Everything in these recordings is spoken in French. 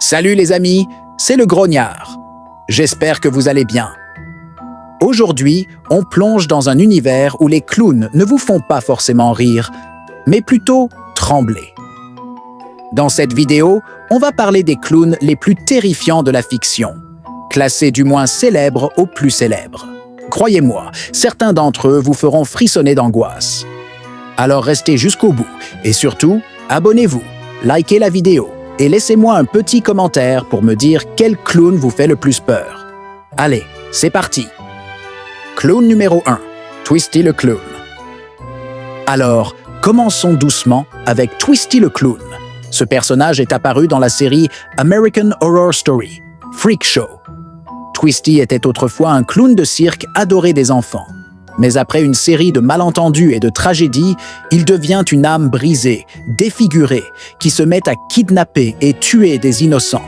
Salut les amis, c'est le Grognard. J'espère que vous allez bien. Aujourd'hui, on plonge dans un univers où les clowns ne vous font pas forcément rire, mais plutôt trembler. Dans cette vidéo, on va parler des clowns les plus terrifiants de la fiction, classés du moins célèbre au plus célèbre. Croyez-moi, certains d'entre eux vous feront frissonner d'angoisse. Alors restez jusqu'au bout et surtout, abonnez-vous, likez la vidéo et laissez-moi un petit commentaire pour me dire quel clown vous fait le plus peur. Allez, c'est parti! Clown numéro 1, Twisty le Clown. Alors, commençons doucement avec Twisty le Clown. Ce personnage est apparu dans la série American Horror Story, Freak Show. Twisty était autrefois un clown de cirque adoré des enfants. Mais après une série de malentendus et de tragédies, il devient une âme brisée, défigurée, qui se met à kidnapper et tuer des innocents.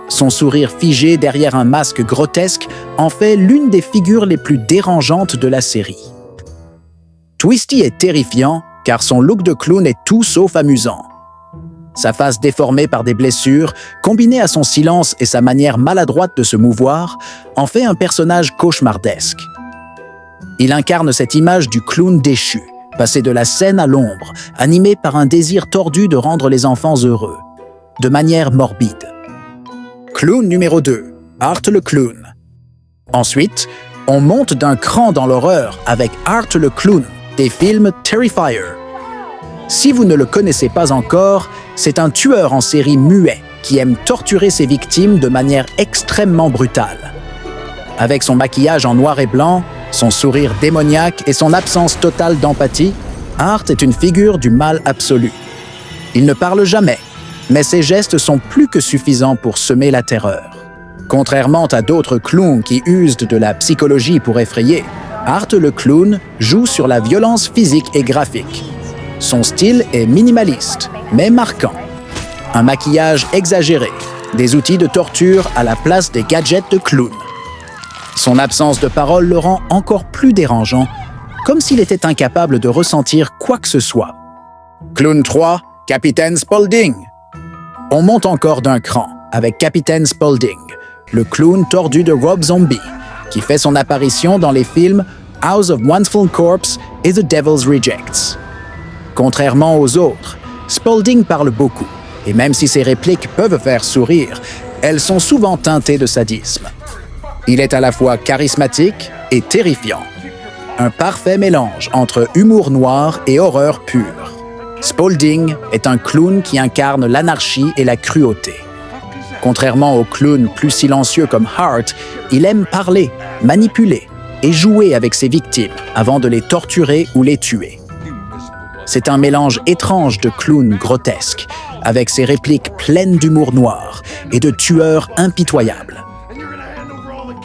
Son sourire figé derrière un masque grotesque en fait l'une des figures les plus dérangeantes de la série. Twisty est terrifiant car son look de clown est tout sauf amusant. Sa face déformée par des blessures, combinée à son silence et sa manière maladroite de se mouvoir, en fait un personnage cauchemardesque. Il incarne cette image du clown déchu, passé de la scène à l'ombre, animé par un désir tordu de rendre les enfants heureux, de manière morbide. Clown numéro 2, Art le Clown. Ensuite, on monte d'un cran dans l'horreur avec Art le Clown, des films Terrifier. Si vous ne le connaissez pas encore, c'est un tueur en série muet qui aime torturer ses victimes de manière extrêmement brutale. Avec son maquillage en noir et blanc, son sourire démoniaque et son absence totale d'empathie, Art est une figure du mal absolu. Il ne parle jamais, mais ses gestes sont plus que suffisants pour semer la terreur. Contrairement à d'autres clowns qui usent de la psychologie pour effrayer, Art le Clown joue sur la violence physique et graphique. Son style est minimaliste, mais marquant. Un maquillage exagéré, des outils de torture à la place des gadgets de clown. Son absence de parole le rend encore plus dérangeant, comme s'il était incapable de ressentir quoi que ce soit. Clown 3, Capitaine Spaulding. On monte encore d'un cran avec Capitaine Spaulding, le clown tordu de Rob Zombie, qui fait son apparition dans les films House of Mournful Corpse et The Devil's Rejects. Contrairement aux autres, Spaulding parle beaucoup, et même si ses répliques peuvent faire sourire, elles sont souvent teintées de sadisme. Il est à la fois charismatique et terrifiant. Un parfait mélange entre humour noir et horreur pure. Spaulding est un clown qui incarne l'anarchie et la cruauté. Contrairement aux clowns plus silencieux comme Hart, il aime parler, manipuler et jouer avec ses victimes avant de les torturer ou les tuer. C'est un mélange étrange de clown grotesque, avec ses répliques pleines d'humour noir et de tueurs impitoyables.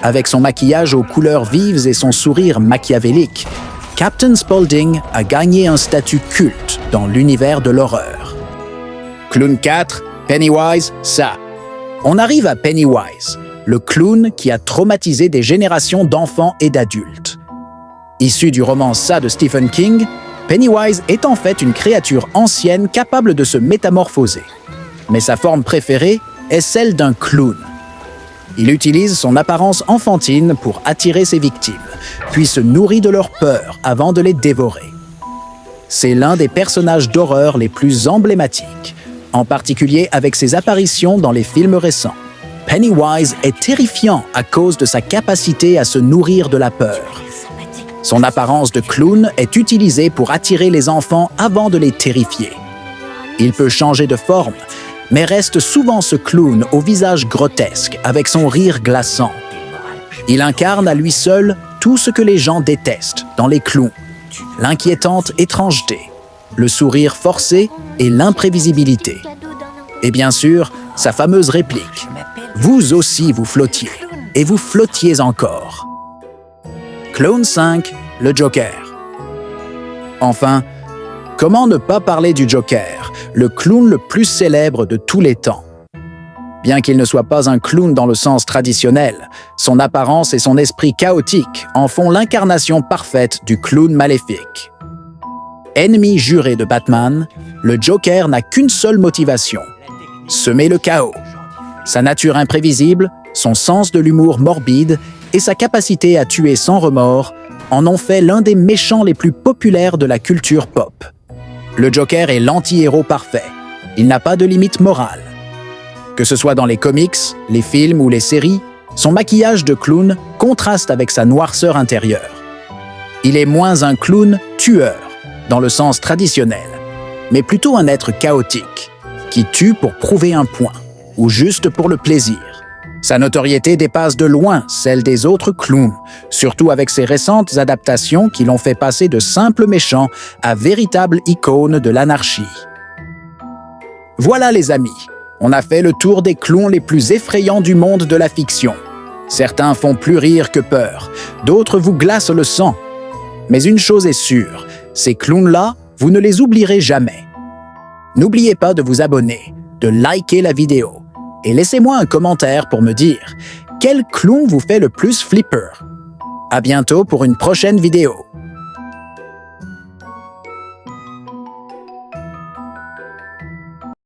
Avec son maquillage aux couleurs vives et son sourire machiavélique, Captain Spaulding a gagné un statut culte dans l'univers de l'horreur. Clown 4, Pennywise, ça. On arrive à Pennywise, le clown qui a traumatisé des générations d'enfants et d'adultes. Issu du roman Ça de Stephen King, Pennywise est en fait une créature ancienne capable de se métamorphoser. Mais sa forme préférée est celle d'un clown. Il utilise son apparence enfantine pour attirer ses victimes, puis se nourrit de leur peur avant de les dévorer. C'est l'un des personnages d'horreur les plus emblématiques, en particulier avec ses apparitions dans les films récents. Pennywise est terrifiant à cause de sa capacité à se nourrir de la peur. Son apparence de clown est utilisée pour attirer les enfants avant de les terrifier. Il peut changer de forme, mais reste souvent ce clown au visage grotesque avec son rire glaçant. Il incarne à lui seul tout ce que les gens détestent dans les clowns, l'inquiétante étrangeté, le sourire forcé et l'imprévisibilité. Et bien sûr, sa fameuse réplique « Vous aussi vous flottiez, et vous flottiez encore ». Clown 5, le Joker. Enfin, comment ne pas parler du Joker, le clown le plus célèbre de tous les temps? Bien qu'il ne soit pas un clown dans le sens traditionnel, son apparence et son esprit chaotique en font l'incarnation parfaite du clown maléfique. Ennemi juré de Batman, le Joker n'a qu'une seule motivation, semer le chaos, Sa nature imprévisible, son sens de l'humour morbide et sa capacité à tuer sans remords en ont fait l'un des méchants les plus populaires de la culture pop. Le Joker est l'anti-héros parfait. Il n'a pas de limite morale. Que ce soit dans les comics, les films ou les séries, son maquillage de clown contraste avec sa noirceur intérieure. Il est moins un clown tueur, dans le sens traditionnel, mais plutôt un être chaotique, qui tue pour prouver un point, ou juste pour le plaisir. Sa notoriété dépasse de loin celle des autres clowns, surtout avec ses récentes adaptations qui l'ont fait passer de simples méchants à véritables icônes de l'anarchie. Voilà les amis, on a fait le tour des clowns les plus effrayants du monde de la fiction. Certains font plus rire que peur, d'autres vous glacent le sang. Mais une chose est sûre, ces clowns-là, vous ne les oublierez jamais. N'oubliez pas de vous abonner, de liker la vidéo et laissez-moi un commentaire pour me dire quel clown vous fait le plus flipper. À bientôt pour une prochaine vidéo.